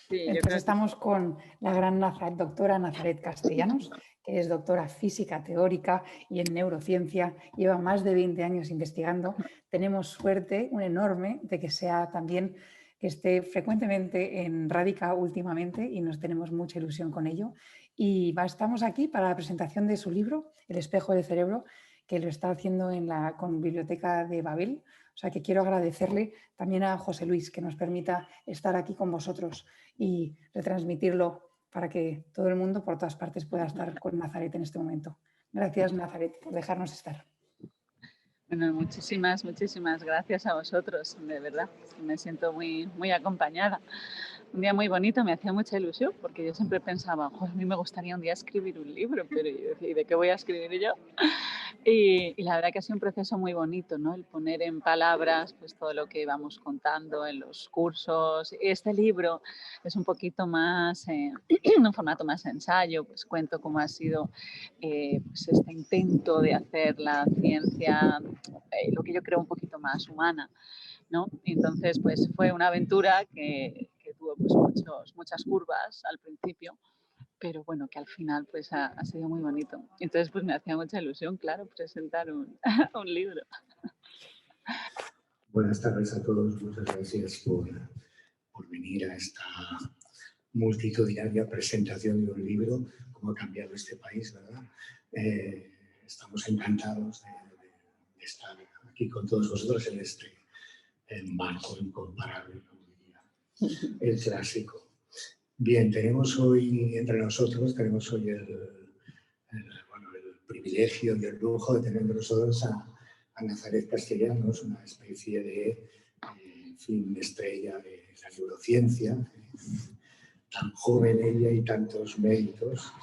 Sí, yo Entonces creo que estamos con la gran doctora Nazaret Castellanos, que es doctora física teórica y en neurociencia, lleva más de 20 años investigando. Tenemos suerte, un enorme, de que sea también que esté frecuentemente en Radica últimamente y nos tenemos mucha ilusión con ello. Y estamos aquí para la presentación de su libro, El espejo del cerebro, que lo está haciendo con Biblioteca de Babel. O sea que quiero agradecerle también a José Luis que nos permita estar aquí con vosotros y retransmitirlo para que todo el mundo por todas partes pueda estar con Nazaret en este momento. Gracias, Nazaret, por dejarnos estar. Bueno, muchísimas gracias a vosotros, de verdad. Me siento muy acompañada. Un día muy bonito, me hacía mucha ilusión, porque yo siempre pensaba, a mí me gustaría un día escribir un libro, pero yo decía, ¿y de qué voy a escribir yo? Y la verdad que ha sido un proceso muy bonito, ¿no? El poner en palabras pues, todo lo que vamos contando en los cursos. Este libro es un poquito más, un formato más ensayo, pues cuento cómo ha sido pues este intento de hacer la ciencia, lo que yo creo un poquito más humana, ¿no? Entonces, pues fue una aventura que tuvo pues, muchas curvas al principio, pero bueno, que al final pues ha sido muy bonito. Entonces pues me hacía mucha ilusión, claro, presentar un libro. Buenas tardes a todos, muchas gracias por venir a esta multitudinaria presentación de un libro, cómo ha cambiado este país, ¿verdad? Estamos encantados de estar aquí con todos vosotros en este marco incomparable, como diría el clásico. Bien, tenemos hoy entre nosotros, el privilegio y el lujo de tener entre nosotros a Nazaret Castellanos, una especie de estrella de la neurociencia, tan joven ella y tantos méritos,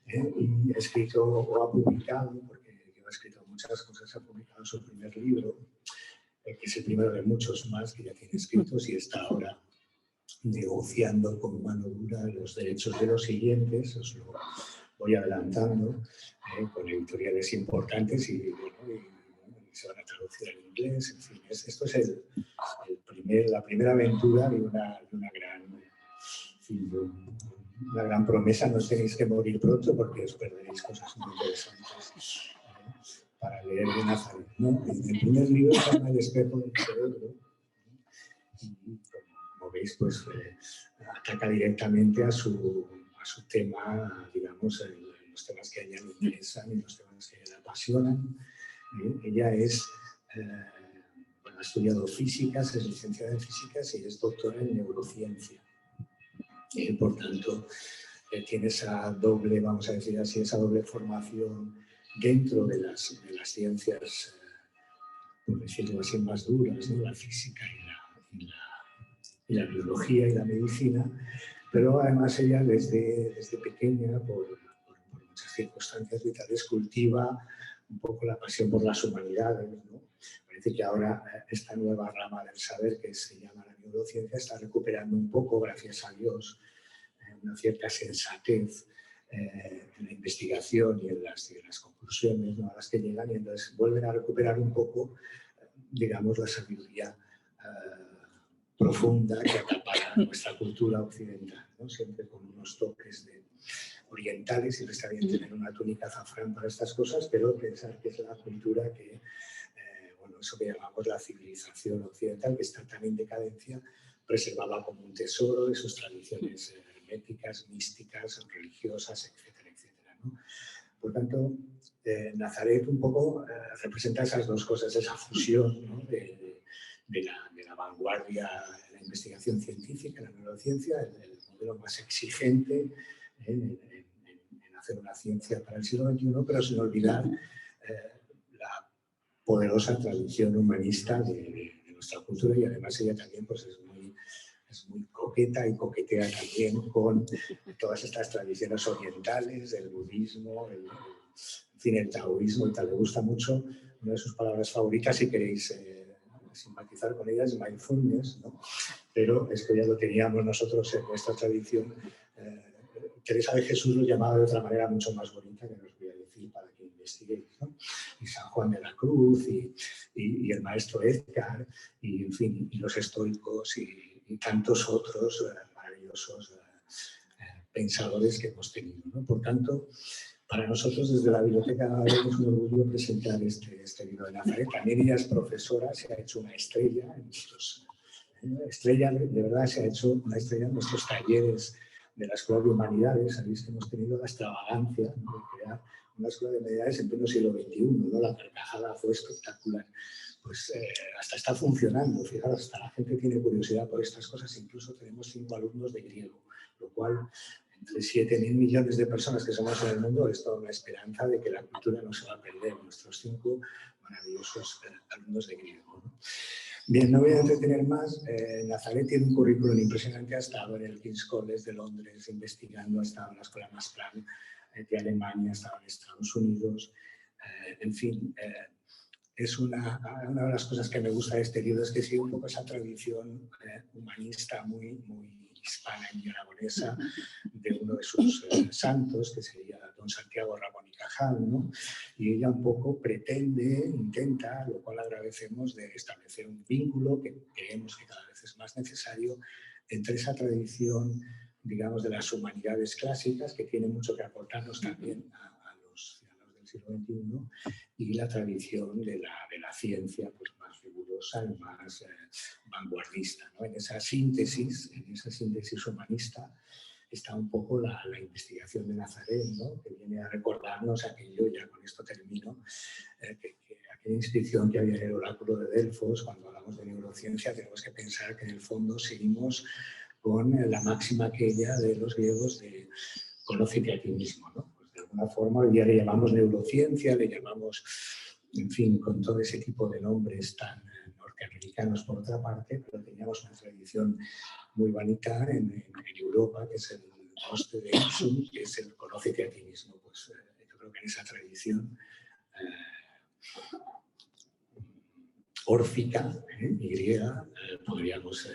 y ha escrito o ha publicado, porque ha escrito muchas cosas, ha publicado su primer libro, que es el primero de muchos más que ya tiene escritos y está ahora negociando con mano dura los derechos de los siguientes, os lo voy adelantando, con editoriales importantes y se van a traducir al inglés, en fin, esto es la primera aventura de una gran promesa. No os tenéis que morir pronto porque os perderéis cosas muy interesantes para leer de Nazaret, ¿no? El primer libro se llama El espejo del cerebro y, como veis, pues ataca directamente a su tema, digamos, los temas que a ella le interesan y los temas que a ella le apasionan. Ella ha estudiado físicas, es licenciada en físicas y es doctora en neurociencia. Por tanto, tiene esa doble, vamos a decir así, esa doble formación dentro de las ciencias, por decirlo así, más duras, ¿no? La física y la biología y la medicina, pero además ella desde pequeña, por muchas circunstancias vitales, cultiva un poco la pasión por las humanidades, ¿no? Parece que ahora esta nueva rama del saber, que se llama la neurociencia, está recuperando un poco, gracias a Dios, una cierta sensatez en la investigación y en las conclusiones, ¿no?, a las que llegan, y entonces vuelven a recuperar un poco, digamos, la sabiduría profunda que acapara nuestra cultura occidental, ¿no? Siempre con unos toques orientales, siempre está bien tener una túnica azafrán para estas cosas, pero pensar que es la cultura que, eso que llamamos la civilización occidental, que está tan en decadencia, preservaba como un tesoro de sus tradiciones herméticas, místicas, religiosas, etcétera, etcétera, ¿no? Por tanto, Nazaret un poco representa esas dos cosas, esa fusión, ¿no?, de la vanguardia de la investigación científica, la neurociencia, el modelo más exigente en hacer una ciencia para el siglo XXI, pero sin olvidar la poderosa tradición humanista de nuestra cultura, y además ella también pues, es muy coqueta y coquetea también con todas estas tradiciones orientales, el budismo, el taoísmo y tal. Le gusta mucho, una de sus palabras favoritas, si queréis simpatizar con ellas, mindfulness, ¿no? Pero esto ya lo teníamos nosotros en nuestra tradición. Teresa de Jesús lo llamaba de otra manera mucho más bonita, que os voy a decir para que investiguéis, ¿no? Y San Juan de la Cruz y el maestro Edgar y, en fin, y los estoicos y tantos otros maravillosos maravillosos pensadores que hemos tenido, ¿no? Por tanto, para nosotros desde la Biblioteca Nazaret es un orgullo presentar este libro de Nazaret. También ella es profesora, se ha hecho una estrella en estos... Estrella, de verdad, se ha hecho una estrella en nuestros talleres de la Escuela de Humanidades. Sabéis que hemos tenido la extravagancia, ¿no?, de crear una Escuela de Humanidades en pleno siglo XXI, ¿no? La carcajada fue espectacular. Pues hasta está funcionando, fijaros, hasta la gente tiene curiosidad por estas cosas. Incluso tenemos 5 alumnos de griego, lo cual, entre 7.000 millones de personas que somos en el mundo, es toda una esperanza de que la cultura no se va a perder. Nuestros 5 maravillosos alumnos de griego, ¿no? Bien, no voy a entretener más. Nazaret tiene un currículum impresionante. Ha estado en el King's College de Londres investigando, ha estado en la Escuela Max Planck de Alemania, ha estado en Estados Unidos. En fin, es una de las cosas que me gusta de este libro, es que sigue un poco esa tradición humanista muy hispana y aragonesa de uno de sus santos, que sería don Santiago Ramón y Cajal, ¿no? Y ella un poco pretende, intenta, lo cual agradecemos, de establecer un vínculo que creemos que cada vez es más necesario entre esa tradición, digamos, de las humanidades clásicas, que tiene mucho que aportarnos también a los ciudadanos del siglo XXI, y la tradición de la ciencia, pues, más rigurosa y más vanguardista, ¿no? En esa síntesis humanista está un poco la investigación de Nazaret, ¿no?, que viene a recordarnos aquello, ya con esto termino, que aquella inscripción que había en el oráculo de Delfos. Cuando hablamos de neurociencia tenemos que pensar que en el fondo seguimos con la máxima aquella de los griegos de conócete a ti mismo, ¿no? Pues de alguna forma hoy día le llamamos neurociencia, le llamamos, en fin, con todo ese tipo de nombres tan norteamericanos por otra parte, pero teníamos una tradición muy bonita en Europa, que es el Gnoste de Ipsum, que es el conócete a ti mismo. Pues yo creo que en esa tradición órfica y griega podríamos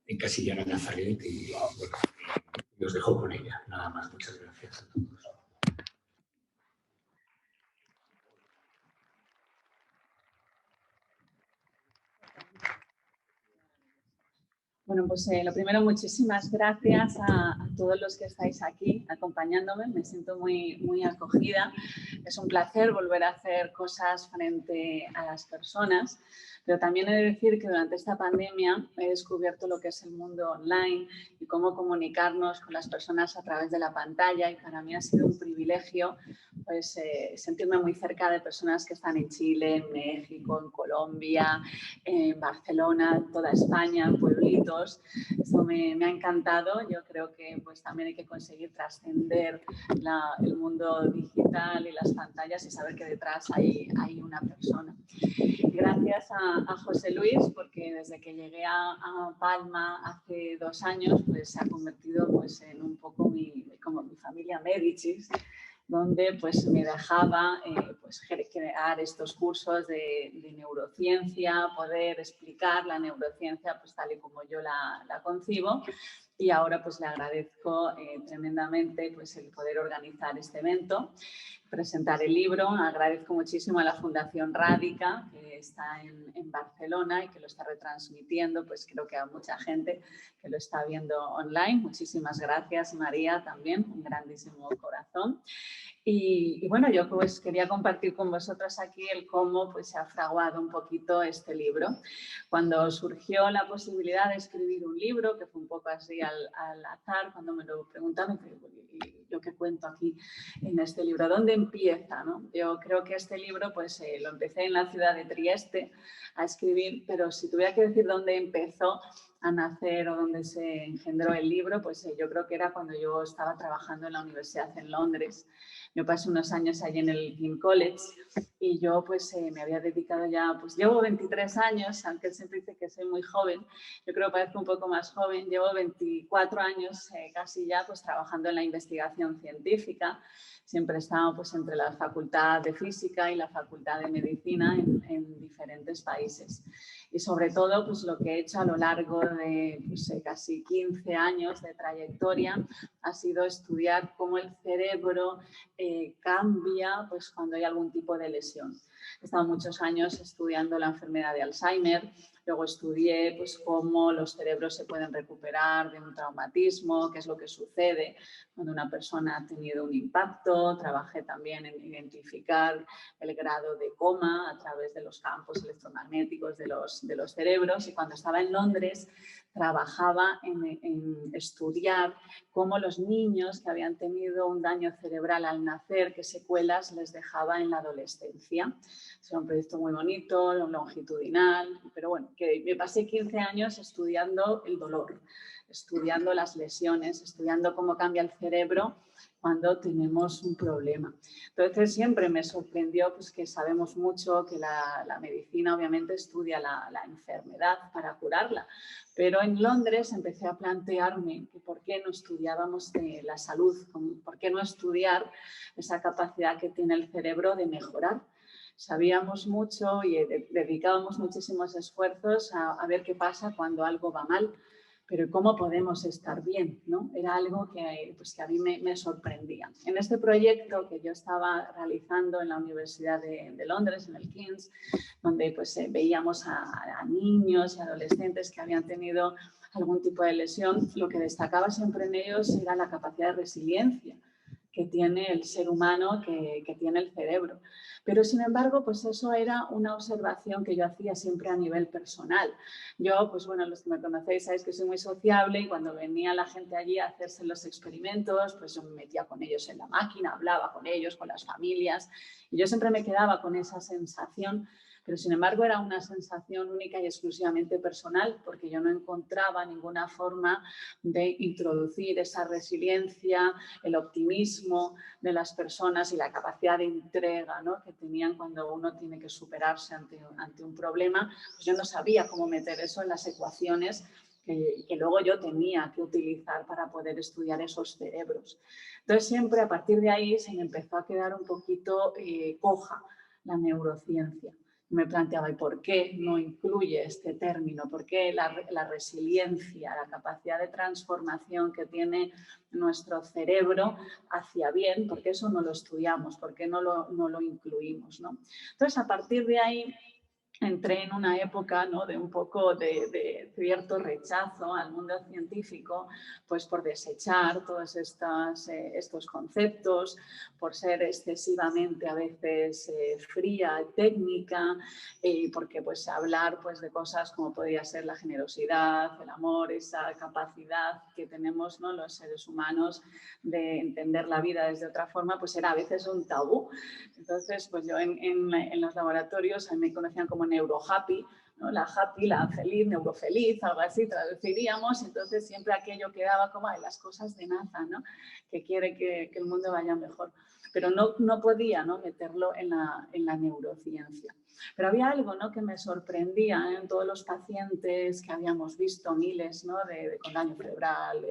encasillar a Nazaret y bueno, os dejo con ella. Nada más, muchas gracias a todos. Bueno, pues lo primero, muchísimas gracias a todos los que estáis aquí acompañándome. Me siento muy acogida. Es un placer volver a hacer cosas frente a las personas, pero también he de decir que durante esta pandemia he descubierto lo que es el mundo online y cómo comunicarnos con las personas a través de la pantalla, y para mí ha sido un privilegio, pues, sentirme muy cerca de personas que están en Chile, en México, en Colombia, en Barcelona, en toda España, en pueblitos. Eso me ha encantado. Yo creo que pues también hay que conseguir trascender el mundo digital y las pantallas y saber que detrás hay una persona. Gracias a José Luis, porque desde que llegué a Palma hace 2 años, pues se ha convertido pues en un poco como mi familia Médicis, donde pues me dejaba pues crear estos cursos de neurociencia, poder explicar la neurociencia pues tal y como yo la concibo. Y ahora pues le agradezco tremendamente pues el poder organizar este evento, presentar el libro. Agradezco muchísimo a la Fundación Radica, que está en Barcelona y que lo está retransmitiendo, pues creo que a mucha gente que lo está viendo online. Muchísimas gracias, María, también, un grandísimo corazón. Y bueno, yo pues quería compartir con vosotros aquí el cómo pues se ha fraguado un poquito este libro. Cuando surgió la posibilidad de escribir un libro, que fue un poco así al azar, cuando me lo preguntaron, ¿y yo qué cuento aquí en este libro? ¿Dónde empieza, no? Yo creo que este libro pues lo empecé en la ciudad de Trieste a escribir, pero si tuviera que decir dónde empezó a nacer o dónde se engendró el libro, pues yo creo que era cuando yo estaba trabajando en la universidad en Londres. Yo pasé unos años allí en el King's College y yo pues me había dedicado ya, pues llevo 23 años, aunque él siempre dice que soy muy joven, yo creo que parezco un poco más joven, llevo 24 años casi ya pues trabajando en la investigación científica. Siempre he estado pues entre la Facultad de Física y la Facultad de Medicina en diferentes países. Y sobre todo pues lo que he hecho a lo largo de pues, casi 15 años de trayectoria ha sido estudiar cómo el cerebro cambia pues, cuando hay algún tipo de lesión. He estado muchos años estudiando la enfermedad de Alzheimer, Luego estudié pues, cómo los cerebros se pueden recuperar de un traumatismo, qué es lo que sucede cuando una persona ha tenido un impacto. Trabajé también en identificar el grado de coma a través de los campos electromagnéticos de los cerebros. Y cuando estaba en Londres, trabajaba en estudiar cómo los niños que habían tenido un daño cerebral al nacer, qué secuelas les dejaba en la adolescencia. Era un proyecto muy bonito, longitudinal, pero bueno, que me pasé 15 años estudiando el dolor, estudiando las lesiones, estudiando cómo cambia el cerebro cuando tenemos un problema. Entonces siempre me sorprendió pues, que sabemos mucho, que la medicina obviamente estudia la enfermedad para curarla, pero en Londres empecé a plantearme que por qué no estudiábamos la salud, por qué no estudiar esa capacidad que tiene el cerebro de mejorar. Sabíamos mucho y dedicábamos muchísimos esfuerzos a ver qué pasa cuando algo va mal, pero ¿cómo podemos estar bien? ¿No? Era algo que, pues, que a mí me sorprendía. En este proyecto que yo estaba realizando en la Universidad de Londres, en el King's, donde pues, veíamos a niños y adolescentes que habían tenido algún tipo de lesión, lo que destacaba siempre en ellos era la capacidad de resiliencia que tiene el ser humano, que tiene el cerebro. Pero, sin embargo, pues eso era una observación que yo hacía siempre a nivel personal. Yo, pues bueno, los que me conocéis sabéis que soy muy sociable y cuando venía la gente allí a hacerse los experimentos, pues yo me metía con ellos en la máquina, hablaba con ellos, con las familias, y yo siempre me quedaba con esa sensación, pero sin embargo era una sensación única y exclusivamente personal, porque yo no encontraba ninguna forma de introducir esa resiliencia, el optimismo de las personas y la capacidad de entrega, ¿no?, que tenían cuando uno tiene que superarse ante un problema. Pues yo no sabía cómo meter eso en las ecuaciones que luego yo tenía que utilizar para poder estudiar esos cerebros. Entonces siempre a partir de ahí se me empezó a quedar un poquito coja la neurociencia. Me planteaba, ¿y por qué no incluye este término? ¿Por qué la resiliencia, la capacidad de transformación que tiene nuestro cerebro hacia bien? ¿Por qué eso no lo estudiamos? ¿Por qué no lo incluimos, ¿no? Entonces, a partir de ahí, entré en una época, ¿no?, de un poco de cierto rechazo al mundo científico, pues por desechar todos estos conceptos, por ser excesivamente a veces fría, técnica, y porque pues hablar pues, de cosas como podría ser la generosidad, el amor, esa capacidad que tenemos, ¿no?, los seres humanos de entender la vida desde otra forma, pues era a veces un tabú. Entonces, pues yo en los laboratorios a mí me conocían como neurohappy, ¿no? La happy, la feliz, neurofeliz, algo así traduciríamos. Entonces siempre aquello quedaba como de las cosas de NASA, ¿no?, que quiere que el mundo vaya mejor. Pero no podía, ¿no?, meterlo en la neurociencia. Pero había algo, ¿no?, que me sorprendía en todos los pacientes que habíamos visto, miles, ¿no?, con daño cerebral,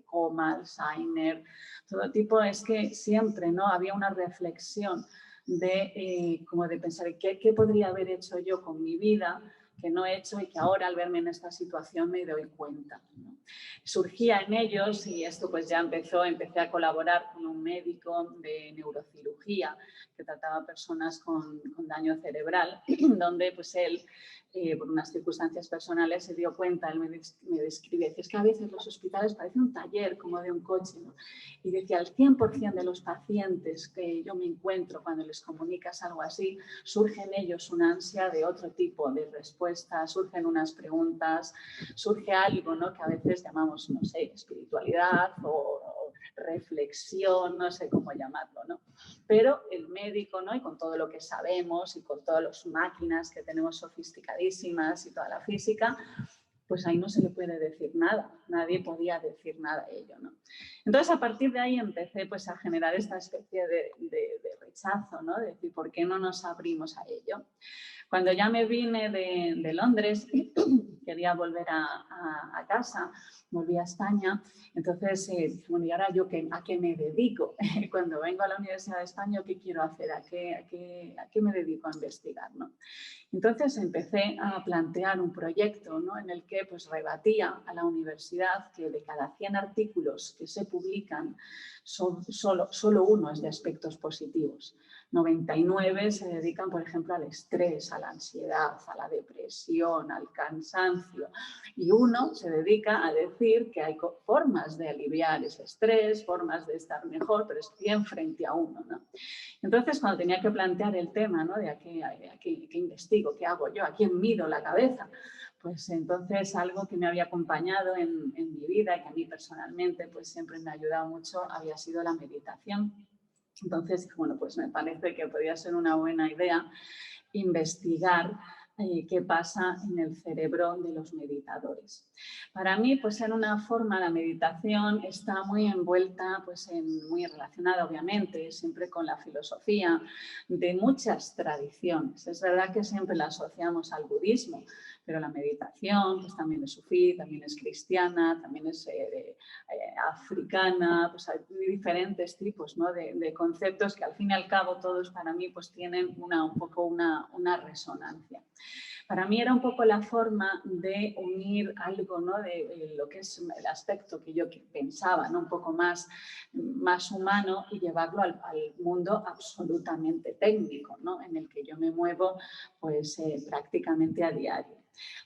coma, Alzheimer, todo tipo, es que siempre, ¿no?, había una reflexión como de pensar ¿qué podría haber hecho yo con mi vida que no he hecho y que ahora al verme en esta situación me doy cuenta, ¿no? Surgía en ellos y esto pues ya empecé a colaborar con un médico de neurocirugía que trataba personas con daño cerebral, donde pues él, por unas circunstancias personales, se dio cuenta, él me describe, es que a veces los hospitales parecen un taller como de un coche, ¿no? Y decía, el 100% de los pacientes que yo me encuentro cuando les comunicas algo así, surge en ellos una ansia de otro tipo de respuesta, surgen unas preguntas, surge algo, ¿no?, que a veces llamamos, no sé, espiritualidad o reflexión, no sé cómo llamarlo, ¿no? Pero el médico, ¿no?, y con todo lo que sabemos y con todas las máquinas que tenemos sofisticadísimas y toda la física, pues ahí no se le puede decir nada, nadie podía decir nada a ello, ¿no? Entonces, a partir de ahí empecé pues, a generar esta especie de rechazo, ¿no?, de decir, ¿por qué no nos abrimos a ello? Cuando ya me vine de Londres, quería volver a casa, volví a España, entonces, bueno, ¿y ahora yo a qué me dedico? Cuando vengo a la Universidad de España, ¿qué quiero hacer? ¿A qué me dedico a investigar, ¿no? Entonces empecé a plantear un proyecto, ¿no?, en el que pues, rebatía a la universidad que de cada 100 artículos que se publican, solo uno es de aspectos positivos. 99 se dedican, por ejemplo, al estrés, a la ansiedad, a la depresión, al cansancio. Y uno se dedica a decir que hay formas de aliviar ese estrés, formas de estar mejor, pero es bien frente a uno, ¿no? Entonces, cuando tenía que plantear el tema, ¿no? De aquí investigo, qué hago yo, a quién mido la cabeza, pues entonces algo que me había acompañado en mi vida y que a mí personalmente pues siempre me ha ayudado mucho había sido la meditación. Entonces, bueno, pues me parece que podría ser una buena idea investigar qué pasa en el cerebro de los meditadores. Para mí, pues en una forma, la meditación está muy envuelta, pues muy relacionada, obviamente, siempre con la filosofía de muchas tradiciones. Es verdad que siempre la asociamos al budismo, pero la meditación pues también es sufí, también es cristiana, también es africana, pues hay diferentes tipos, ¿no? de conceptos que al fin y al cabo todos para mí pues tienen un poco una resonancia. Para mí era un poco la forma de unir algo, ¿no? de lo que es el aspecto que yo pensaba, ¿no? Un poco más humano y llevarlo al mundo absolutamente técnico, ¿no? En el que yo me muevo pues, prácticamente a diario.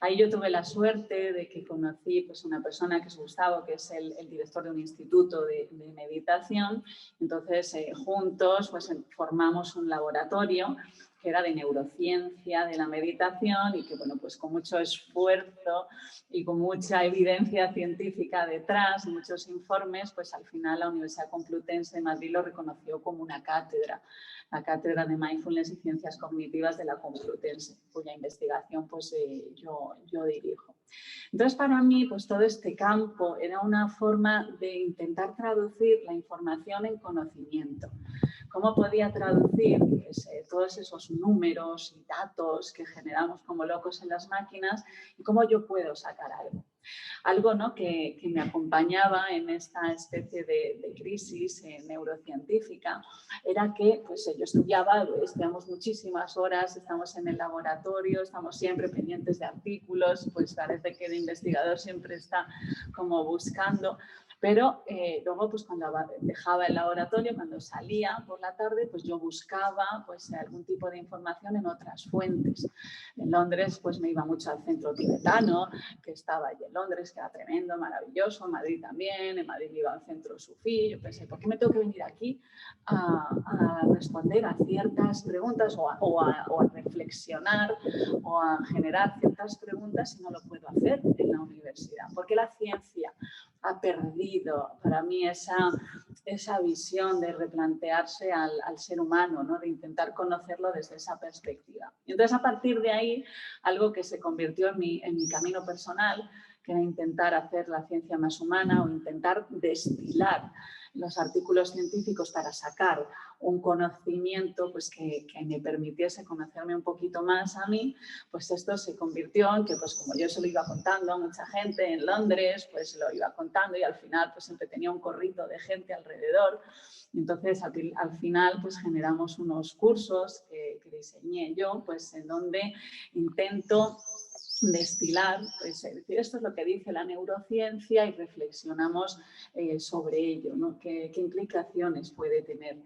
Ahí yo tuve la suerte de que conocí pues, una persona que es Gustavo, que es el director de un instituto de meditación. Entonces, juntos pues, formamos un laboratorio que era de neurociencia, de la meditación y que, bueno, pues con mucho esfuerzo y con mucha evidencia científica detrás, muchos informes, pues al final la Universidad Complutense de Madrid lo reconoció como una cátedra, la Cátedra de Mindfulness y Ciencias Cognitivas de la Complutense, cuya investigación pues yo dirijo. Entonces, para mí, pues todo este campo era una forma de intentar traducir la información en conocimiento. ¿Cómo podía traducir pues, todos esos números y datos que generamos como locos en las máquinas y cómo yo puedo sacar algo? Algo, ¿no? que me acompañaba en esta especie de crisis neurocientífica era que pues, yo estudiamos muchísimas horas, estamos en el laboratorio, estamos siempre pendientes de artículos, pues parece que el investigador siempre está como buscando. Pero luego, pues cuando dejaba el laboratorio, cuando salía por la tarde, pues yo buscaba pues, algún tipo de información en otras fuentes. En Londres, pues me iba mucho al centro tibetano, que estaba allí en Londres, que era tremendo, maravilloso. En Madrid también, en Madrid me iba al centro sufí. Yo pensé, ¿por qué me tengo que venir aquí a responder a ciertas preguntas o a reflexionar o a generar ciertas preguntas si no lo puedo hacer en la universidad? Porque la ciencia ha perdido para mí esa visión de replantearse al ser humano, ¿no? De intentar conocerlo desde esa perspectiva. Y entonces, a partir de ahí, algo que se convirtió en mi camino personal, que era intentar hacer la ciencia más humana o intentar destilar los artículos científicos para sacar un conocimiento pues, que me permitiese conocerme un poquito más a mí, pues esto se convirtió en que, pues como yo se lo iba contando a mucha gente en Londres, pues lo iba contando y al final pues siempre tenía un corrito de gente alrededor. Entonces, al final, pues generamos unos cursos que diseñé yo, pues en donde intento destilar, pues, es decir, esto es lo que dice la neurociencia y reflexionamos sobre ello, ¿no? ¿Qué implicaciones puede tener?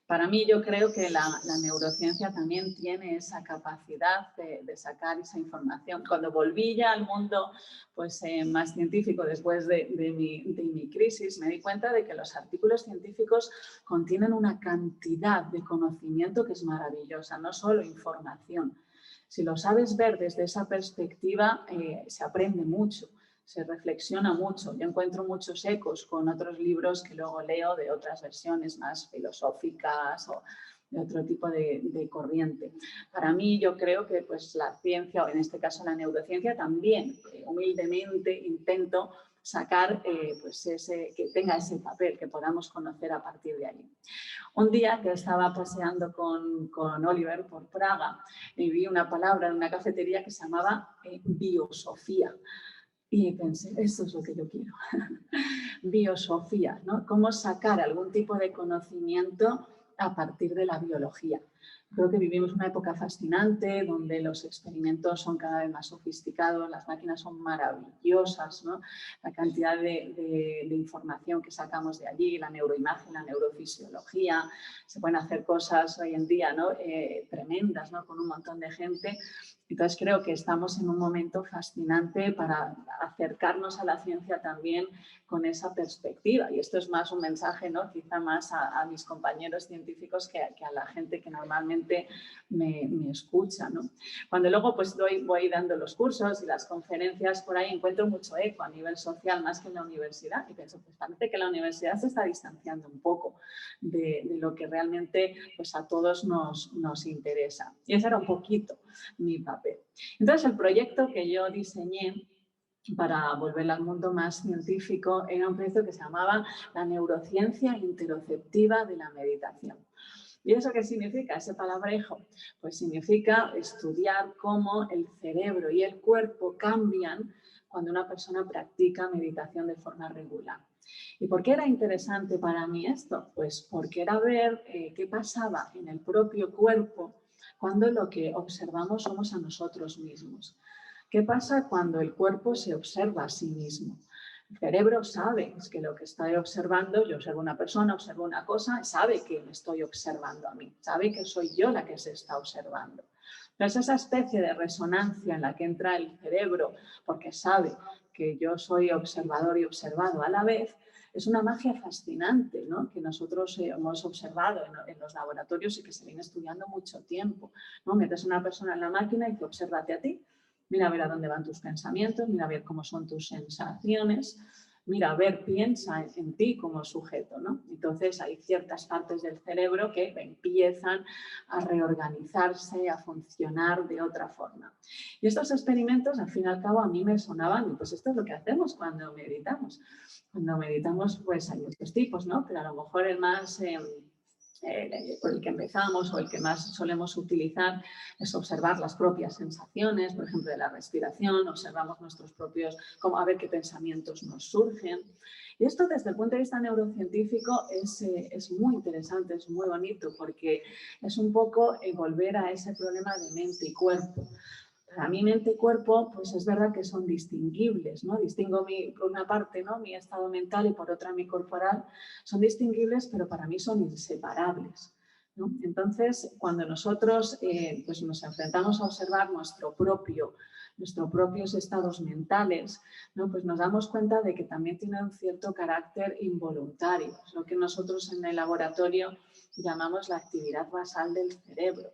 Para mí yo creo que la neurociencia también tiene esa capacidad de sacar esa información. Cuando volví ya al mundo pues, más científico después de mi crisis, me di cuenta de que los artículos científicos contienen una cantidad de conocimiento que es maravillosa, no solo información. Si lo sabes ver desde esa perspectiva, se aprende mucho, se reflexiona mucho. Yo encuentro muchos ecos con otros libros que luego leo de otras versiones más filosóficas o de otro tipo de corriente. Para mí, yo creo que pues, la ciencia, o en este caso la neurociencia, también humildemente intento sacar pues que tenga ese papel, que podamos conocer a partir de ahí. Un día que estaba paseando con Oliver por Praga y vi una palabra en una cafetería que se llamaba biosofía. Y pensé, esto es lo que yo quiero. Biosofía, ¿no? Cómo sacar algún tipo de conocimiento a partir de la biología. Creo que vivimos una época fascinante donde los experimentos son cada vez más sofisticados, las máquinas son maravillosas, ¿no? La cantidad de información que sacamos de allí, la neuroimagen, la neurofisiología, se pueden hacer cosas hoy en día, ¿no? Tremendas, ¿no? Con un montón de gente. Entonces creo que estamos en un momento fascinante para acercarnos a la ciencia también con esa perspectiva. Y esto es más un mensaje, ¿no? Quizá más a mis compañeros científicos que a la gente que normalmente me escucha, ¿no? Cuando luego pues voy dando los cursos y las conferencias por ahí, encuentro mucho eco a nivel social más que en la universidad y pienso, pues parece que la universidad se está distanciando un poco de lo que realmente pues a todos nos interesa. Y ese era un poquito mi papel. Entonces el proyecto que yo diseñé para volver al mundo más científico era un proyecto que se llamaba la neurociencia interoceptiva de la meditación. ¿Y eso qué significa? Ese palabrejo, pues significa estudiar cómo el cerebro y el cuerpo cambian cuando una persona practica meditación de forma regular. ¿Y por qué era interesante para mí esto? Pues porque era ver qué pasaba en el propio cuerpo cuando lo que observamos somos a nosotros mismos. ¿Qué pasa cuando el cuerpo se observa a sí mismo? El cerebro sabe que lo que estoy observando, yo observo una persona, observo una cosa, sabe que me estoy observando a mí, sabe que soy yo la que se está observando. Entonces, esa especie de resonancia en la que entra el cerebro, porque sabe que yo soy observador y observado a la vez, es una magia fascinante, ¿no? Que nosotros hemos observado en los laboratorios y que se viene estudiando mucho tiempo, ¿no? Metes a una persona en la máquina y te obsérvate a ti. Mira a ver a dónde van tus pensamientos, mira a ver cómo son tus sensaciones, mira a ver, piensa en ti como sujeto, ¿no? Entonces hay ciertas partes del cerebro que empiezan a reorganizarse, a funcionar de otra forma. Y estos experimentos, al fin y al cabo, a mí me sonaban, pues esto es lo que hacemos cuando meditamos. Cuando meditamos, pues hay muchos tipos, ¿no? Pero a lo mejor el más... por el que empezamos o el que más solemos utilizar es observar las propias sensaciones, por ejemplo, de la respiración, observamos nuestros propios, como a ver qué pensamientos nos surgen. Y esto desde el punto de vista neurocientífico es muy interesante, es muy bonito, porque es un poco volver a ese problema de mente y cuerpo. Para mí, mente y cuerpo, pues es verdad que son distinguibles, ¿no? Distingo por una parte, ¿no? Mi estado mental y por otra mi corporal. Son distinguibles, pero para mí son inseparables, ¿no? Entonces, cuando nosotros pues nos enfrentamos a observar nuestros propios estados mentales, ¿no? Pues nos damos cuenta de que también tienen un cierto carácter involuntario. Es lo que nosotros en el laboratorio llamamos la actividad basal del cerebro.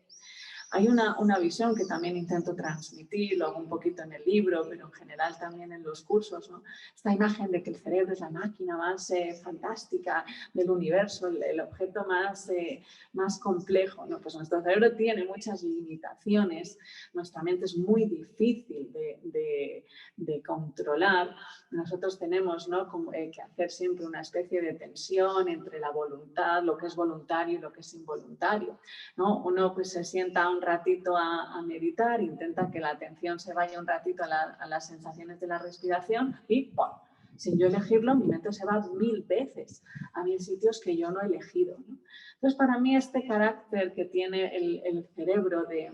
Hay una visión que también intento transmitir, lo hago un poquito en el libro, pero en general también en los cursos, ¿no? Esta imagen de que el cerebro es la máquina más fantástica del universo, el objeto más complejo, ¿no? Pues nuestro cerebro tiene muchas limitaciones, nuestra mente es muy difícil de controlar. Nosotros tenemos, ¿no? que hacer siempre una especie de tensión entre la voluntad, lo que es voluntario y lo que es involuntario, ¿no? Uno pues se sienta un ratito a meditar, intenta que la atención se vaya un ratito a las sensaciones de la respiración y ¡pum! Sin yo elegirlo, mi mente se va 1000 veces a 1000 sitios que yo no he elegido, ¿no? Entonces, para mí este carácter que tiene el cerebro de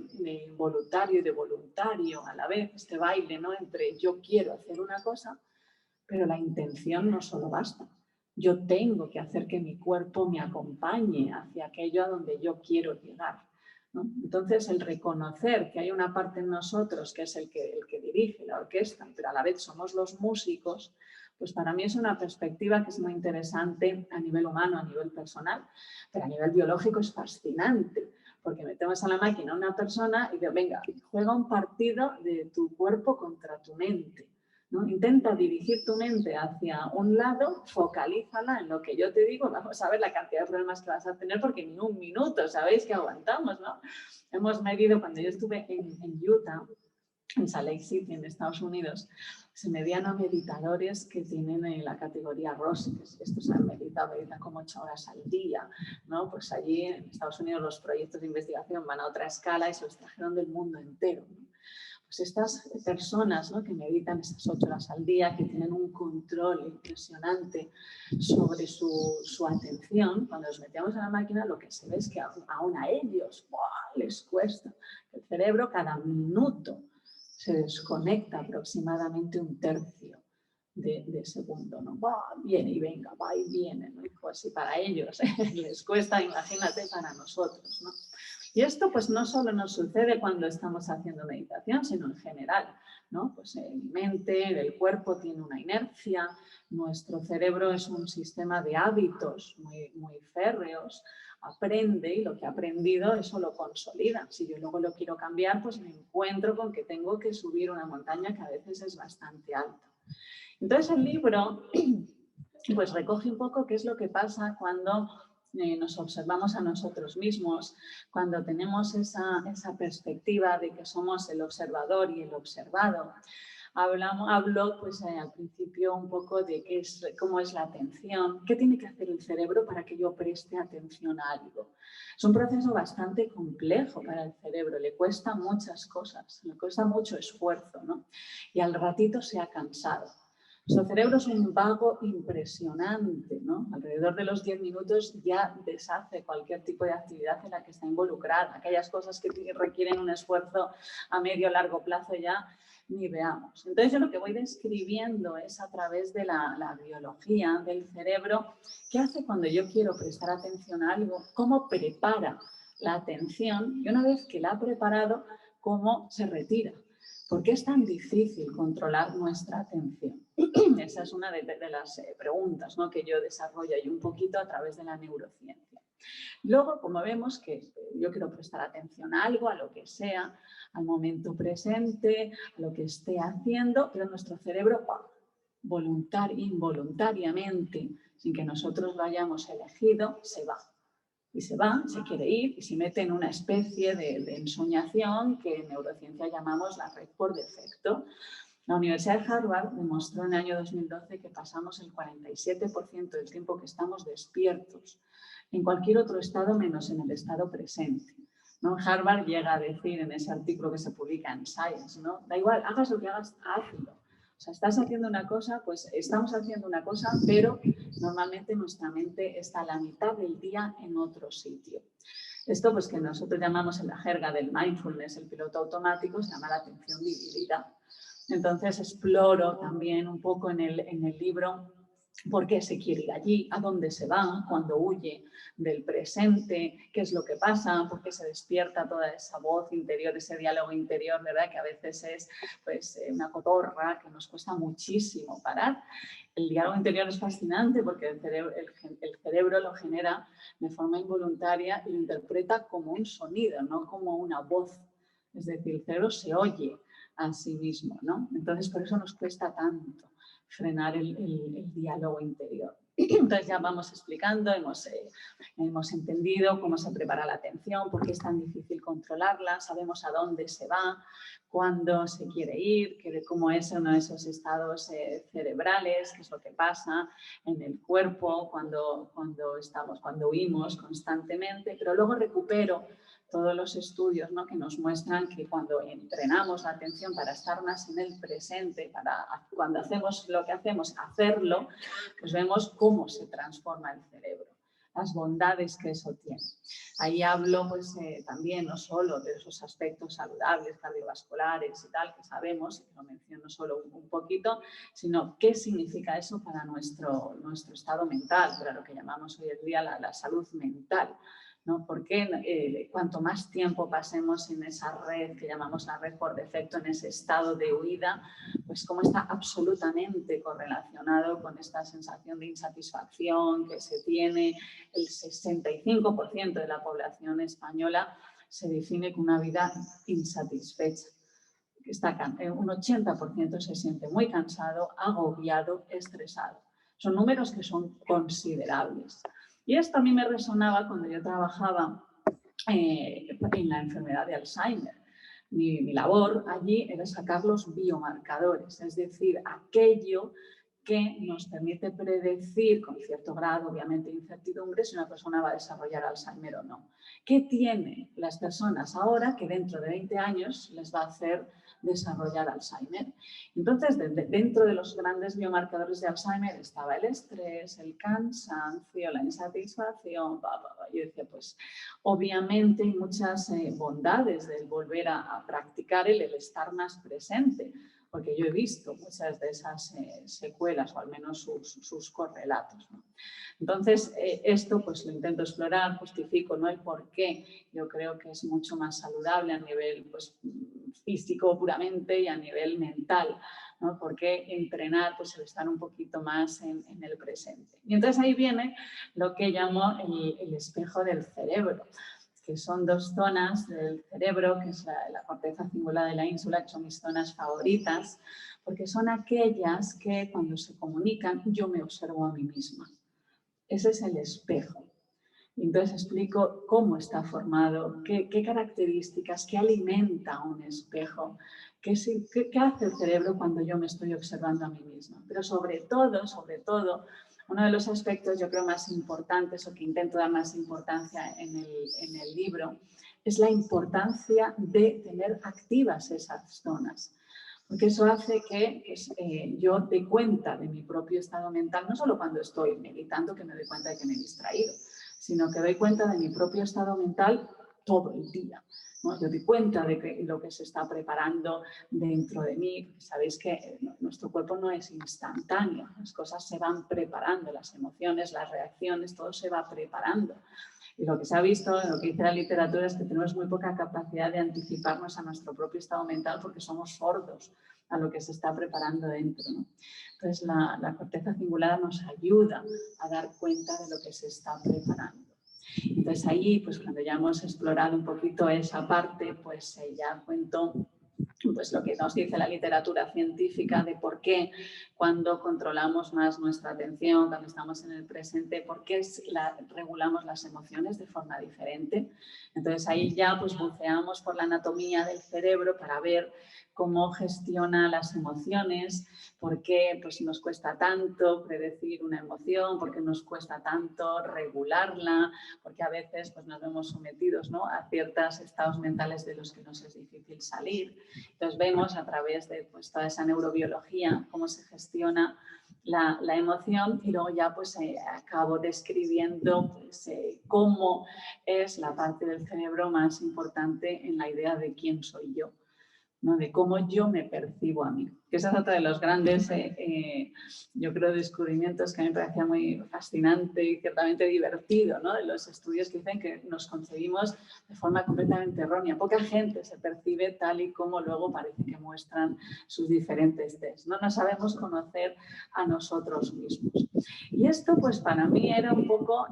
involuntario y de voluntario a la vez, este baile, ¿no? Entre yo quiero hacer una cosa, pero la intención no solo basta. Yo tengo que hacer que mi cuerpo me acompañe hacia aquello a donde yo quiero llegar, ¿no? Entonces, el reconocer que hay una parte en nosotros que es el que dirige la orquesta, pero a la vez somos los músicos, pues para mí es una perspectiva que es muy interesante a nivel humano, a nivel personal, pero a nivel biológico es fascinante, porque metemos a la máquina a una persona y digo, venga, juega un partido de tu cuerpo contra tu mente, ¿no? Intenta dirigir tu mente hacia un lado, focalízala en lo que yo te digo, vamos a ver la cantidad de problemas que vas a tener porque ni un minuto, sabéis que aguantamos, ¿no? Hemos medido, cuando yo estuve en Utah, en Salt Lake City, en Estados Unidos, se medían a meditadores que tienen la categoría ROS, que estos han meditan como 8 horas al día, ¿no? Pues allí en Estados Unidos los proyectos de investigación van a otra escala y se los trajeron del mundo entero, ¿no? Pues estas personas, ¿no?, que meditan estas 8 horas al día, que tienen un control impresionante sobre su atención, cuando los metemos a la máquina lo que se ve es que aún a ellos les cuesta. El cerebro cada minuto se desconecta aproximadamente un tercio de segundo, ¿no? Viene y venga, va y viene, ¿no? Y pues si para ellos les cuesta, imagínate para nosotros, ¿no? Y esto pues no solo nos sucede cuando estamos haciendo meditación, sino en general, ¿no? Pues mi mente, el cuerpo tiene una inercia, nuestro cerebro es un sistema de hábitos muy férreos, aprende y lo que ha aprendido eso lo consolida. Si yo luego lo quiero cambiar, pues me encuentro con que tengo que subir una montaña que a veces es bastante alta. Entonces el libro pues recoge un poco qué es lo que pasa cuando nos observamos a nosotros mismos, cuando tenemos esa perspectiva de que somos el observador y el observado. Hablo pues, al principio un poco de cómo es la atención, qué tiene que hacer el cerebro para que yo preste atención a algo. Es un proceso bastante complejo para el cerebro, le cuesta muchas cosas, le cuesta mucho esfuerzo, ¿no? Y al ratito se ha cansado. Nuestro cerebro es un vago impresionante, ¿no? Alrededor de los 10 minutos ya deshace cualquier tipo de actividad en la que está involucrada. Aquellas cosas que requieren un esfuerzo a medio o largo plazo ya ni veamos. Entonces yo lo que voy describiendo es a través de la biología del cerebro, qué hace cuando yo quiero prestar atención a algo, cómo prepara la atención y una vez que la ha preparado, cómo se retira. ¿Por qué es tan difícil controlar nuestra atención? Esa es una de las preguntas, ¿no?, que yo desarrollo ahí un poquito a través de la neurociencia. Luego, como vemos que yo quiero prestar atención a algo, a lo que sea, al momento presente, a lo que esté haciendo, pero nuestro cerebro involuntariamente, sin que nosotros lo hayamos elegido, se va. Y se va, se quiere ir y se mete en una especie de ensoñación que en neurociencia llamamos la red por defecto. La Universidad de Harvard demostró en el año 2012 que pasamos el 47% del tiempo que estamos despiertos en cualquier otro estado menos en el estado presente, ¿no? Harvard llega a decir en ese artículo que se publica en Science, ¿no? Da igual, hagas lo que hagas, hazlo. O sea, estás haciendo una cosa, pues estamos haciendo una cosa, pero normalmente nuestra mente está a la mitad del día en otro sitio. Esto, pues que nosotros llamamos en la jerga del mindfulness, el piloto automático, se llama la atención dividida. Entonces exploro también un poco en el libro por qué se quiere ir allí, a dónde se va, cuando huye del presente, qué es lo que pasa, por qué se despierta toda esa voz interior, ese diálogo interior, ¿verdad?, que a veces es pues, una cotorra que nos cuesta muchísimo parar. El diálogo interior es fascinante porque el cerebro lo genera de forma involuntaria y lo interpreta como un sonido, no como una voz. Es decir, el cerebro se oye a sí mismo, ¿no? Entonces, por eso nos cuesta tanto frenar el diálogo interior. Entonces ya vamos explicando, hemos entendido cómo se prepara la atención, por qué es tan difícil controlarla, sabemos a dónde se va, cuándo se quiere ir, cómo es uno de esos estados cerebrales, qué es lo que pasa en el cuerpo cuando huimos constantemente, pero luego recupero todos los estudios, ¿no?, que nos muestran que cuando entrenamos la atención para estar más en el presente, cuando hacemos lo que hacemos, hacerlo, pues vemos cómo se transforma el cerebro, las bondades que eso tiene. Ahí hablo pues, también no solo de esos aspectos saludables, cardiovasculares y tal, que sabemos, lo menciono solo un poquito, sino qué significa eso para nuestro estado mental, para lo que llamamos hoy en día la salud mental, ¿no? Porque cuanto más tiempo pasemos en esa red que llamamos la red por defecto, en ese estado de huida, pues como está absolutamente correlacionado con esta sensación de insatisfacción que se tiene. El 65% de la población española se define con una vida insatisfecha. Un 80% se siente muy cansado, agobiado, estresado. Son números que son considerables. Y esto a mí me resonaba cuando yo trabajaba en la enfermedad de Alzheimer. Mi labor allí era sacar los biomarcadores, es decir, aquello que nos permite predecir con cierto grado, obviamente, de incertidumbre si una persona va a desarrollar Alzheimer o no. ¿Qué tienen las personas ahora que dentro de 20 años les va a hacer desarrollar Alzheimer. Entonces, dentro de los grandes biomarcadores de Alzheimer estaba el estrés, el cansancio, la insatisfacción. Yo decía, pues obviamente hay muchas bondades del volver a practicar el estar más presente, porque yo he visto muchas de esas secuelas, o al menos sus correlatos, ¿no? Entonces, esto pues lo intento explorar, justifico, ¿no?, el por qué yo creo que es mucho más saludable a nivel pues, físico puramente y a nivel mental, ¿no? Por qué entrenar pues, el estar un poquito más en el presente. Y entonces ahí viene lo que llamo el espejo del cerebro, que son dos zonas del cerebro, que es la corteza cingulada y la ínsula, que son mis zonas favoritas, porque son aquellas que cuando se comunican yo me observo a mí misma. Ese es el espejo. Y entonces explico cómo está formado, qué características, qué alimenta un espejo, qué hace el cerebro cuando yo me estoy observando a mí misma. Pero sobre todo, uno de los aspectos yo creo más importantes o que intento dar más importancia en el libro es la importancia de tener activas esas zonas. Porque eso hace que pues, yo dé cuenta de mi propio estado mental, no solo cuando estoy meditando, que me doy cuenta de que me he distraído, sino que doy cuenta de mi propio estado mental todo el día, ¿no? Yo doy cuenta de lo que se está preparando dentro de mí. Sabéis que nuestro cuerpo no es instantáneo, las cosas se van preparando, las emociones, las reacciones, todo se va preparando. Y lo que se ha visto, lo que dice la literatura, es que tenemos muy poca capacidad de anticiparnos a nuestro propio estado mental porque somos sordos a lo que se está preparando dentro, ¿no? Entonces, la corteza cingulada nos ayuda a dar cuenta de lo que se está preparando. Entonces, ahí, pues cuando ya hemos explorado un poquito esa parte, pues ya cuento pues lo que nos dice la literatura científica de por qué cuando controlamos más nuestra atención, cuando estamos en el presente, por qué regulamos las emociones de forma diferente. Entonces ahí ya pues buceamos por la anatomía del cerebro para ver cómo gestiona las emociones, por qué pues, nos cuesta tanto predecir una emoción, por qué nos cuesta tanto regularla, porque a veces pues, nos vemos sometidos, ¿no?, a ciertos estados mentales de los que nos es difícil salir. Entonces vemos a través de pues, toda esa neurobiología cómo se gestiona la emoción y luego ya pues acabo describiendo pues, cómo es la parte del cerebro más importante en la idea de quién soy yo, ¿no?, de cómo yo me percibo a mí. Que ese es otro de los grandes, yo creo, descubrimientos que a mí me parecía muy fascinante y ciertamente divertido, ¿no?, de los estudios que dicen que nos concebimos de forma completamente errónea. Poca gente se percibe tal y como luego parece que muestran sus diferentes tests. No nos sabemos conocer a nosotros mismos. Y esto, pues para mí era un poco,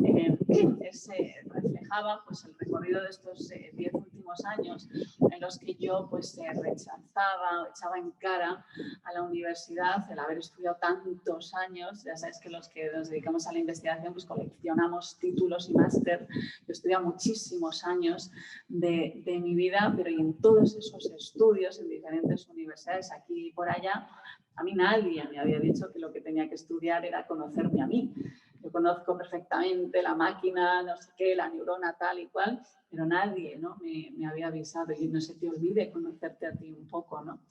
reflejaba pues, el recorrido de estos 10 últimos años en los que yo pues rechazaba, echaba en cara a la universidad el haber estudiado tantos años. Ya sabes que los que nos dedicamos a la investigación pues coleccionamos títulos y máster. Yo he estudiado muchísimos años de mi vida, pero y en todos esos estudios en diferentes universidades aquí y por allá, a mí nadie me había dicho que lo que tenía que estudiar era conocerme a mí. Yo conozco perfectamente la máquina, no sé qué, la neurona tal y cual, pero nadie, ¿no?, me había avisado y no se te olvide conocerte a ti un poco, ¿no?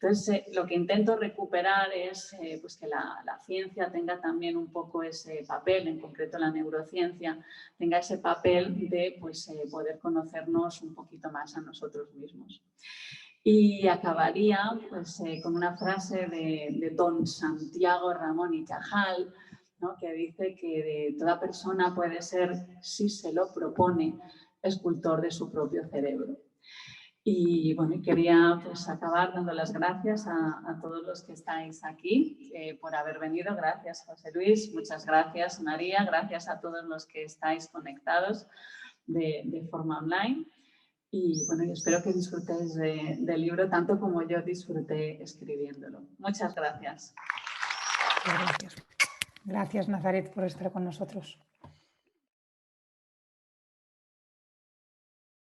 Entonces, lo que intento recuperar es pues que la ciencia tenga también un poco ese papel, en concreto la neurociencia, tenga ese papel de pues, poder conocernos un poquito más a nosotros mismos. Y acabaría pues, con una frase de don Santiago Ramón y Cajal, ¿no?, que dice que toda persona puede ser, si se lo propone, escultor de su propio cerebro. Y bueno, quería pues, acabar dando las gracias a todos los que estáis aquí por haber venido. Gracias, José Luis. Muchas gracias, María. Gracias a todos los que estáis conectados de forma online. Y bueno, yo espero que disfrutéis del libro tanto como yo disfruté escribiéndolo. Muchas gracias. Gracias. Gracias, Nazaret, por estar con nosotros.